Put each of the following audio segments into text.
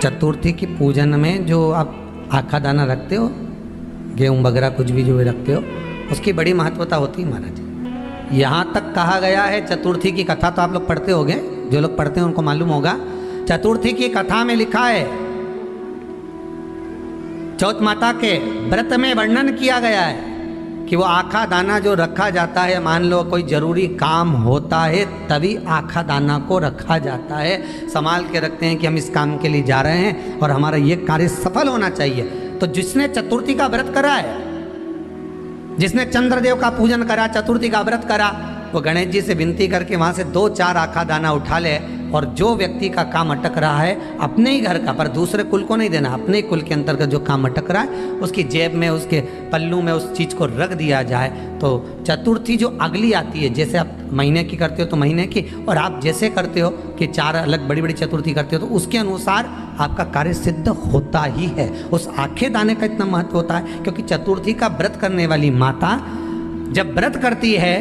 चतुर्थी की पूजन में जो आप आखा दाना रखते हो, गेहूँ वगैरह कुछ भी जो भी रखते हो, उसकी बड़ी महत्वता होती है महाराज। यहाँ तक कहा गया है, चतुर्थी की कथा तो आप लोग पढ़ते होंगे, जो लोग पढ़ते हैं उनको मालूम होगा। चतुर्थी की कथा में लिखा है, चौथ माता के व्रत में वर्णन किया गया है कि वो आखा दाना जो रखा जाता है, मान लो कोई जरूरी काम होता है तभी आखा दाना को रखा जाता है, संभाल के रखते हैं कि हम इस काम के लिए जा रहे हैं और हमारा ये कार्य सफल होना चाहिए। तो जिसने चतुर्थी का व्रत करा है, जिसने चंद्रदेव का पूजन करा, चतुर्थी का व्रत करा, वो गणेश जी से विनती करके वहां से 2-4 आखा दाना उठा ले, और जो व्यक्ति का काम अटक रहा है अपने ही घर का, पर दूसरे कुल को नहीं देना, अपने ही कुल के अंतर्गत जो काम अटक रहा है उसकी जेब में, उसके पल्लू में उस चीज़ को रख दिया जाए। तो चतुर्थी जो अगली आती है, जैसे आप महीने की करते हो तो महीने की, और आप जैसे करते हो कि 4 अलग बड़ी बड़ी चतुर्थी करते हो तो उसके अनुसार आपका कार्य सिद्ध होता ही है। उस आखे दाने का इतना महत्व होता है क्योंकि चतुर्थी का व्रत करने वाली माता जब व्रत करती है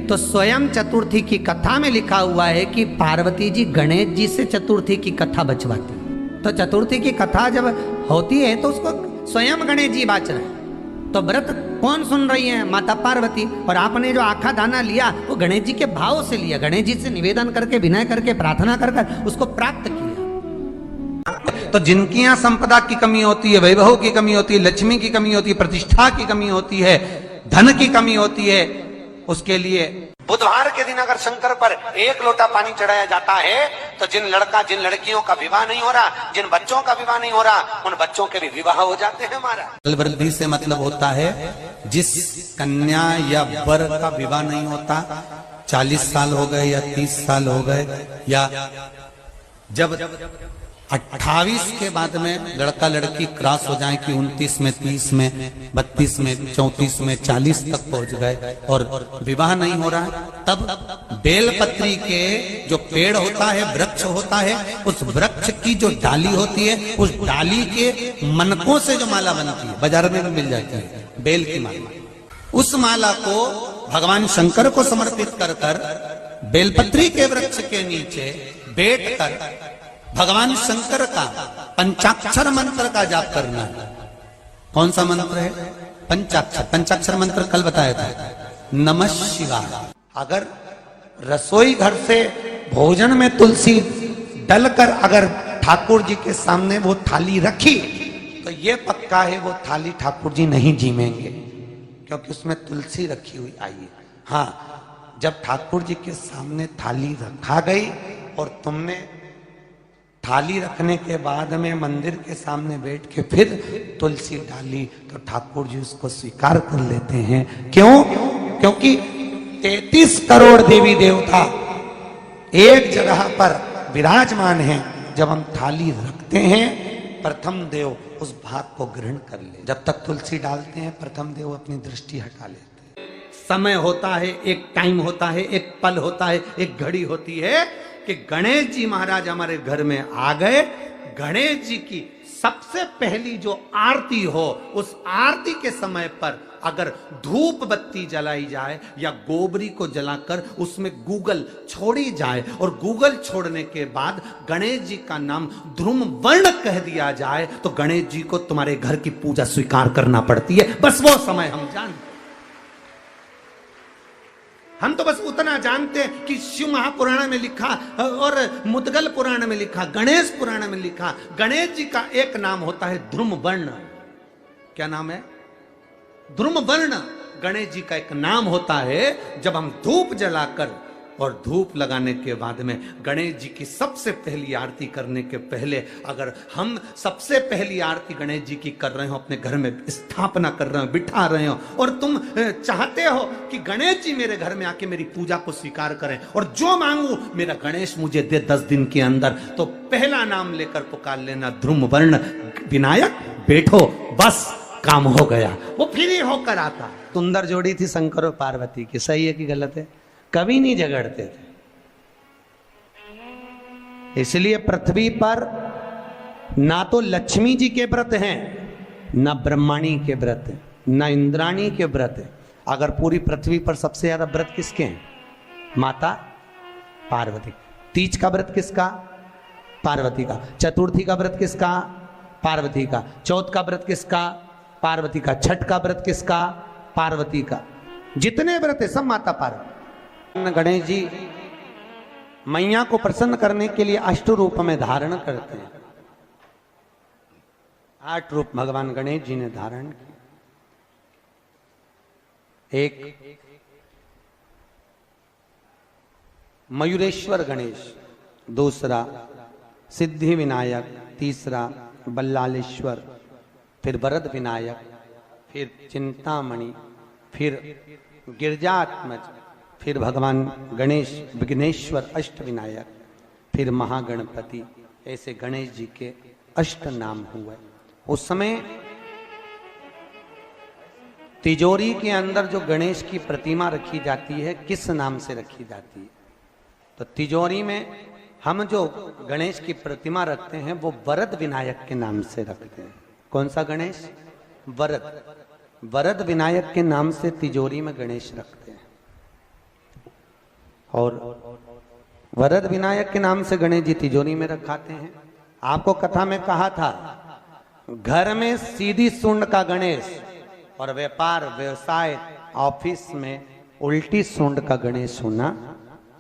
तो स्वयं चतुर्थी की कथा में लिखा हुआ है कि पार्वती जी गणेश जी से चतुर्थी की कथा बचवाती। तो चतुर्थी की कथा जब होती है तो उसको स्वयं गणेश जी बाच रहे हैं। तो व्रत कौन सुन रही है? माता पार्वती। और आपने जो आखा दाना लिया वो गणेश जी के भाव से लिया, गणेश जी से निवेदन करके, विनय करके, प्रार्थना कर उसको प्राप्त किया। तो जिनकी यहाँ संपदा की कमी होती है, वैभव की कमी होती है, लक्ष्मी की कमी होती है, प्रतिष्ठा की कमी होती है, धन की कमी होती है, उसके लिए बुधवार के दिन अगर शंकर पर 1 लोटा पानी चढ़ाया जाता है तो जिन लड़कियों का विवाह नहीं हो रहा, जिन बच्चों का विवाह नहीं हो रहा, उन बच्चों के भी विवाह हो जाते हैं। हमारा वृद्धि से मतलब होता है जिस कन्या या वर का विवाह नहीं होता, 40 साल हो गए या 30 साल हो गए, या जब 28 के बाद में लड़का लड़की क्रॉस हो जाए कि 29 में, 30 में, 32 में, 34 में, 40 तक पहुंच गए और विवाह नहीं हो रहा है, तब बेलपत्री के जो पेड़ होता है, वृक्ष होता है, उस वृक्ष की जो डाली होती है, उस डाली के मनकों से जो माला बनती है, बाजार में भी मिल जाती है बेल की माला, उस माला को भगवान शंकर को समर्पित कर कर बेलपत्री के वृक्ष के नीचे बैठ कर भगवान शंकर का पंचाक्षर मंत्र का जाप करना है। कौन सा मंत्र है? पंचाक्षर। पंचाक्षर मंत्र कल बताया था, नमः शिवाय। अगर रसोई घर से भोजन में तुलसी डलकर अगर ठाकुर जी के सामने वो थाली रखी तो ये पक्का है वो थाली ठाकुर जी नहीं जीमेंगे, क्योंकि उसमें तुलसी रखी हुई आई है। हाँ, जब ठाकुर जी के सामने थाली रखा गई और तुमने थाली रखने के बाद में मंदिर के सामने बैठ के फिर तुलसी डाली तो ठाकुर जी उसको स्वीकार कर लेते हैं। क्यों? क्योंकि 33 करोड़ देवी देवता एक जगह पर विराजमान हैं। जब हम थाली रखते हैं, प्रथम देव उस भाग को ग्रहण कर ले। जब तक तुलसी डालते हैं, प्रथम देव अपनी दृष्टि हटा लेते हैं। समय होता है, एक टाइम होता है, एक पल होता है, एक घड़ी होती है कि गणेश जी महाराज हमारे घर में आ गए। गणेश जी की सबसे पहली जो आरती हो, उस आरती के समय पर अगर धूप बत्ती जलाई जाए या गोबरी को जलाकर उसमें गूगल छोड़ी जाए और गूगल छोड़ने के बाद गणेश जी का नाम ध्रुम वर्ण कह दिया जाए तो गणेश जी को तुम्हारे घर की पूजा स्वीकार करना पड़ती है। बस वो समय हम जानते, हम तो बस उतना जानते हैं कि शिव महापुराण में लिखा और मुद्गल पुराण में लिखा, गणेश पुराण में लिखा, गणेश जी का एक नाम होता है ध्रुम वर्ण। क्या नाम है? ध्रुम वर्ण गणेश जी का एक नाम होता है। जब हम धूप जलाकर और धूप लगाने के बाद में गणेश जी की सबसे पहली आरती करने के पहले अगर हम सबसे पहली आरती गणेश जी की कर रहे हो, अपने घर में स्थापना कर रहे हो, बिठा रहे हो, और तुम चाहते हो कि गणेश जी मेरे घर में आके मेरी पूजा को स्वीकार करें और जो मांगू मेरा गणेश मुझे दे 10 दिन के अंदर, तो पहला नाम लेकर पुकार लेना ध्रुम वर्ण विनायक, बैठो, बस काम हो गया। वो फिर ही होकर आता। सुंदर जोड़ी थी शंकर और पार्वती की, सही है कि गलत है? कभी नहीं झगड़ते थे। इसलिए पृथ्वी पर ना तो लक्ष्मी जी के व्रत हैं, ना ब्रह्माणी के व्रत हैं, ना इंद्राणी के व्रत हैं। अगर पूरी पृथ्वी पर सबसे ज्यादा व्रत किसके हैं? माता पार्वती। तीज का व्रत किसका? पार्वती का। चतुर्थी का व्रत किसका? पार्वती का। चौथ का व्रत किसका? पार्वती का। छठ का व्रत किसका? पार्वती का। जितने व्रत है सब माता पार्वती। गणेश जी मैया को प्रसन्न करने के लिए अष्ट रूप में धारण करते हैं। 8 रूप भगवान गणेश जी ने धारण किए। एक मयूरेश्वर गणेश, दूसरा सिद्धि विनायक, तीसरा बल्लालेश्वर, फिर वरद विनायक, फिर चिंतामणि, फिर गिरजात्मज, फिर भगवान गणेश विघ्नेश्वर अष्ट विनायक, फिर महागणपति। ऐसे गणेश जी के अष्ट नाम हुए। उस समय तिजोरी के अंदर जो गणेश की प्रतिमा रखी जाती है किस नाम से रखी जाती है? तो तिजोरी में हम जो गणेश की प्रतिमा रखते हैं वो वरद विनायक के नाम से रखते हैं। कौन सा गणेश? वरद। वरद विनायक के नाम से तिजोरी में गणेश रखते हैं। और वरद विनायक के नाम से गणेश जी तिजोरी में रखाते हैं। आपको कथा में कहा था घर में सीधी सूंड का गणेश और व्यापार व्यवसाय ऑफिस में उल्टी सूंड का गणेश होना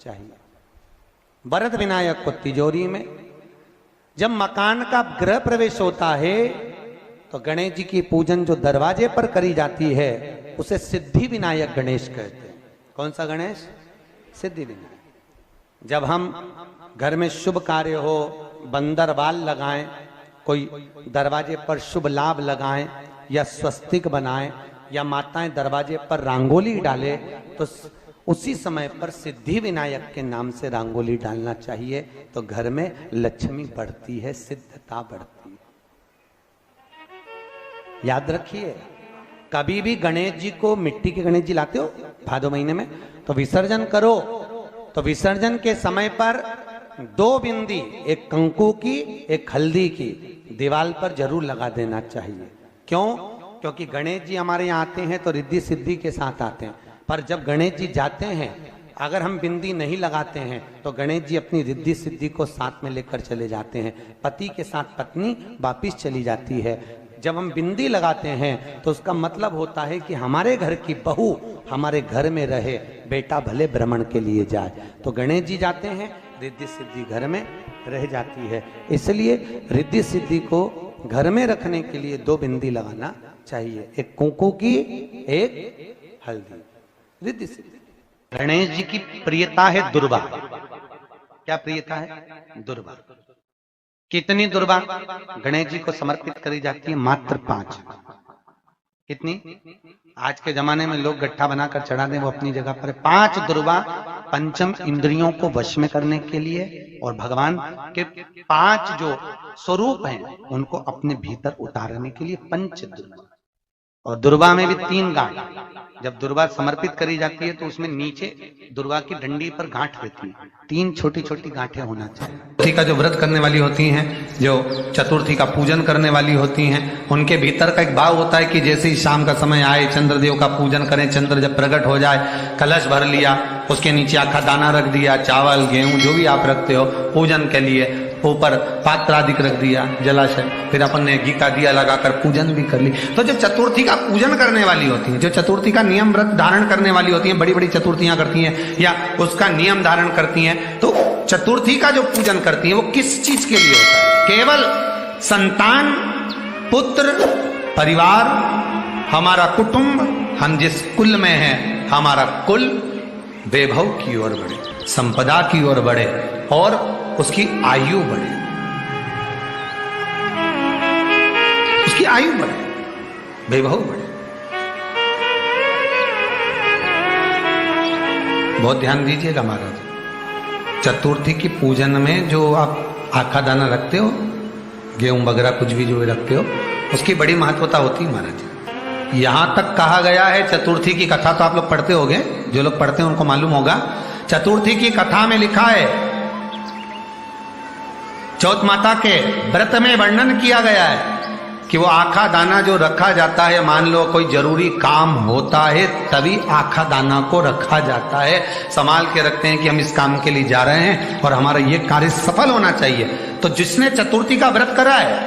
चाहिए। वरद विनायक को तिजोरी में। जब मकान का गृह प्रवेश होता है तो गणेश जी की पूजन जो दरवाजे पर करी जाती है उसे सिद्धि विनायक गणेश कहते हैं। कौन सा गणेश? सिद्धि विनायक। जब हम घर में शुभ कार्य हो, बंदर बाल लगाएं, कोई दरवाजे पर शुभ लाभ लगाएं या स्वस्तिक बनाएं या माताएं दरवाजे पर रंगोली डाले तो उसी समय पर सिद्धि विनायक के नाम से रंगोली डालना चाहिए। तो घर में लक्ष्मी बढ़ती है, सिद्धता बढ़ती है। याद रखिए, कभी भी गणेश जी को, मिट्टी के गणेश जी लाते हो भादो महीने में, तो विसर्जन करो तो विसर्जन के समय पर 2 बिंदी, एक कंकु की एक हल्दी की, दीवार पर जरूर लगा देना चाहिए। क्यों? क्योंकि गणेश जी हमारे यहाँ आते हैं तो रिद्धि सिद्धि के साथ आते हैं, पर जब गणेश जी जाते हैं अगर हम बिंदी नहीं लगाते हैं तो गणेश जी अपनी रिद्धि सिद्धि को साथ में लेकर चले जाते हैं। पति के साथ पत्नी वापिस चली जाती है। जब हम बिंदी लगाते हैं तो उसका मतलब होता है कि हमारे घर की बहू हमारे घर में रहे, बेटा भले भ्रमण के लिए जाए। तो गणेश जी जाते हैं, रिद्धि सिद्धि घर में रह जाती है। इसलिए रिद्धि सिद्धि को घर में रखने के लिए 2 बिंदी लगाना चाहिए, एक कुंकू की एक हल्दी। रिद्धि सिद्धि। गणेश जी की प्रियता है दुर्वा। क्या प्रियता है? दुर्वा। कितनी दुर्वा गणेश जी को समर्पित करी जाती है? मात्र 5। कितनी? आज के जमाने में लोग गट्ठा बनाकर चढ़ा दें, वो अपनी जगह पर 5 दुर्वा पंचम इंद्रियों को वश में करने के लिए और भगवान के 5 जो स्वरूप हैं उनको अपने भीतर उतारने के लिए 5 दुर्वा। और दुर्वा में भी 3 गांठ। जब दुर्वा समर्पित करी जाती है तो उसमें नीचे दुर्वा की डंडी पर गांठ रहती है, 3 छोटी छोटी गांठें होना चाहिए। चतुर्थी का जो व्रत करने वाली होती हैं, जो चतुर्थी का पूजन करने वाली होती हैं, उनके भीतर का एक भाव होता है कि जैसे ही शाम का समय आए चंद्रदेव का पूजन करें। चंद्र जब प्रकट हो जाए, कलश भर लिया, उसके नीचे आखा दाना रख दिया, चावल गेहूं जो भी आप रखते हो पूजन के लिए, ऊपर पात्र आदि रख दिया, जलाशय, फिर अपन ने घी का दिया लगाकर पूजन भी कर ली। तो जो चतुर्थी का पूजन करने वाली होती है, जो चतुर्थी का नियम व्रत धारण करने वाली होती हैं, बड़ी बड़ी चतुर्थियां करती हैं या उसका नियम धारण करती हैं, तो चतुर्थी का जो पूजन करती है वो किस चीज के लिए होता है? केवल संतान, पुत्र, परिवार, हमारा कुटुंब, हम जिस कुल में हैं, हमारा कुल वैभव की ओर बढ़े, संपदा की ओर बढ़े और उसकी आयु बढ़े, उसकी आयु बढ़े, वैभव बढ़े। बहुत ध्यान दीजिएगा महाराज। चतुर्थी की पूजन में जो आप आखा दाना रखते हो, गेहूं वगैरह कुछ भी जो रखते हो, उसकी बड़ी महत्वता होती है महाराज। यहां तक कहा गया है, चतुर्थी की कथा तो आप लोग पढ़ते होंगे, जो लोग पढ़ते हैं उनको मालूम होगा। चतुर्थी की कथा में लिखा है, चौथ माता के व्रत में वर्णन किया गया है कि वो आखा दाना जो रखा जाता है, मान लो कोई जरूरी काम होता है तभी आखा दाना को रखा जाता है, संभाल के रखते हैं कि हम इस काम के लिए जा रहे हैं और हमारा ये कार्य सफल होना चाहिए। तो जिसने चतुर्थी का व्रत करा है,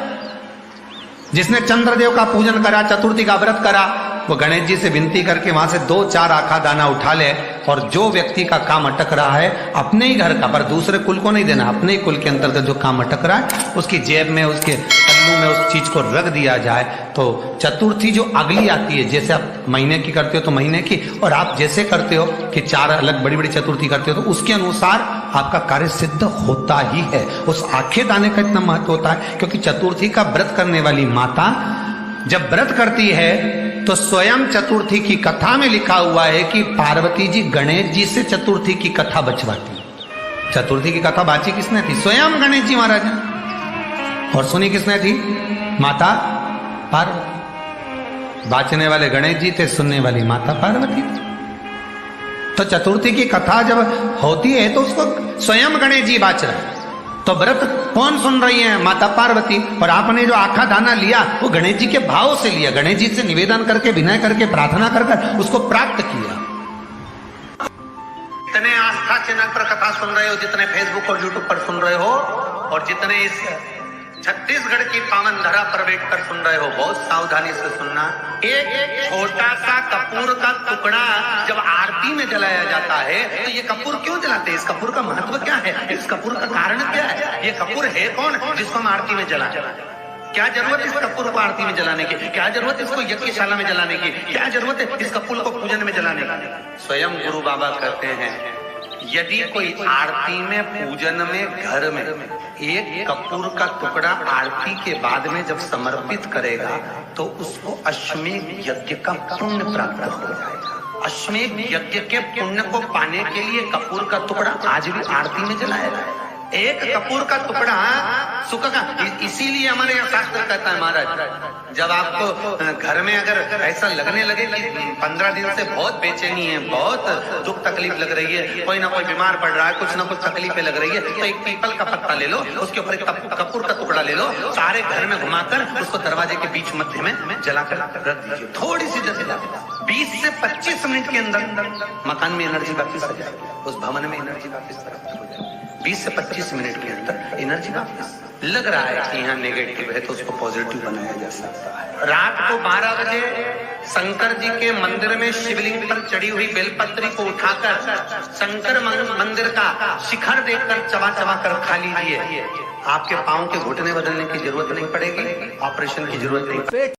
जिसने चंद्रदेव का पूजन करा, चतुर्थी का व्रत करा, वो गणेश जी से विनती करके वहां से 2-4 आखा दाना उठा ले और जो व्यक्ति का काम अटक रहा है अपने ही घर का, पर दूसरे कुल को नहीं देना, अपने ही कुल के अंतर्गत जो काम अटक रहा है उसकी जेब में, उसके पल्लू में उस चीज को रख दिया जाए। तो चतुर्थी जो अगली आती है, जैसे आप महीने की करते हो तो महीने की, और आप जैसे करते हो कि 4 अलग बड़ी बड़ी चतुर्थी करते हो तो उसके अनुसार आपका कार्य सिद्ध होता ही है। उस आखे दाने का इतना महत्व होता है क्योंकि चतुर्थी का व्रत करने वाली माता जब व्रत करती है तो स्वयं चतुर्थी की कथा में लिखा हुआ है कि पार्वती जी गणेश जी से चतुर्थी की कथा बचवाती। चतुर्थी की कथा बाची किसने थी? स्वयं गणेश जी महाराज ने। और सुनी किसने थी? माता पार्वती। बाचने वाले गणेश जी थे, सुनने वाली माता पार्वती थी। तो चतुर्थी की कथा जब होती है तो उसको स्वयं गणेश जी बाच रहे हैं। तो व्रत कौन सुन रही है? माता पार्वती। और आपने जो आखा दाना लिया वो गणेश जी के भाव से लिया, गणेश जी से निवेदन करके, विनय करके, प्रार्थना कर उसको प्राप्त किया। जितने आस्था चैनल पर कथा सुन रहे हो, जितने फेसबुक और यूट्यूब पर सुन रहे हो, और जितने इस छत्तीसगढ़ की पावन धरा पर बैठकर सुन रहे हो, बहुत सावधानी से सुनना। एक छोटा सा कपूर का टुकड़ा जब आरती में जलाया जाता है तो ये कपूर क्यों जलाते हैं? इस कपूर का महत्व क्या है? इस कपूर का कारण क्या है? ये कपूर है कौन जिसको हम आरती में जला? क्या जरूरत इस कपूर को आरती में जलाने की? क्या जरूरत इसको यज्ञशाला में जलाने की? क्या जरूरत है इस कपूर को पूजन में जलाने की? स्वयं गुरु बाबा कहते हैं यदि कोई आरती में, पूजन में, घर में एक कपूर का टुकड़ा आरती के बाद में जब समर्पित करेगा तो उसको अश्वमेध यज्ञ का पुण्य प्राप्त हो जाएगा। अश्वमेध यज्ञ के पुण्य को पाने के लिए कपूर का टुकड़ा आज भी आरती में जलाया जाए। एक कपूर का टुकड़ा सुख का, इसीलिए हमारे यहाँ शास्त्र कहता है महाराज, जब आपको घर में अगर ऐसा लगने लगे कि 15 दिन से बहुत बेचैनी है, बहुत दुख तकलीफ लग रही है, कोई ना कोई बीमार पड़ रहा है, कुछ ना कुछ तकलीफें लग रही है, तो एक पीपल का पत्ता ले लो, उसके ऊपर एक कपूर का टुकड़ा ले लो, सारे घर में घुमाकर उसको दरवाजे के बीच मध्य में जलाकर रख दीजिए। थोड़ी सी जला 20 से 25 मिनट के अंदर मकान में एनर्जी वापिस आ जाएगी, उस भवन में एनर्जी वापिस आ जाएगी। 20 से 25 मिनट के अंदर एनर्जी वापस। लग रहा है कि यहाँ नेगेटिव है तो उसको पॉजिटिव बनाया जा सकता है। रात को 12 बजे शंकर जी के मंदिर में शिवलिंग पर चढ़ी हुई बेलपत्री को उठाकर शंकर मंदिर का शिखर देखकर चबा चबा कर खा लीजिए। आपके पांव के घुटने बदलने की जरूरत नहीं पड़ेगी, ऑपरेशन की जरूरत नहीं।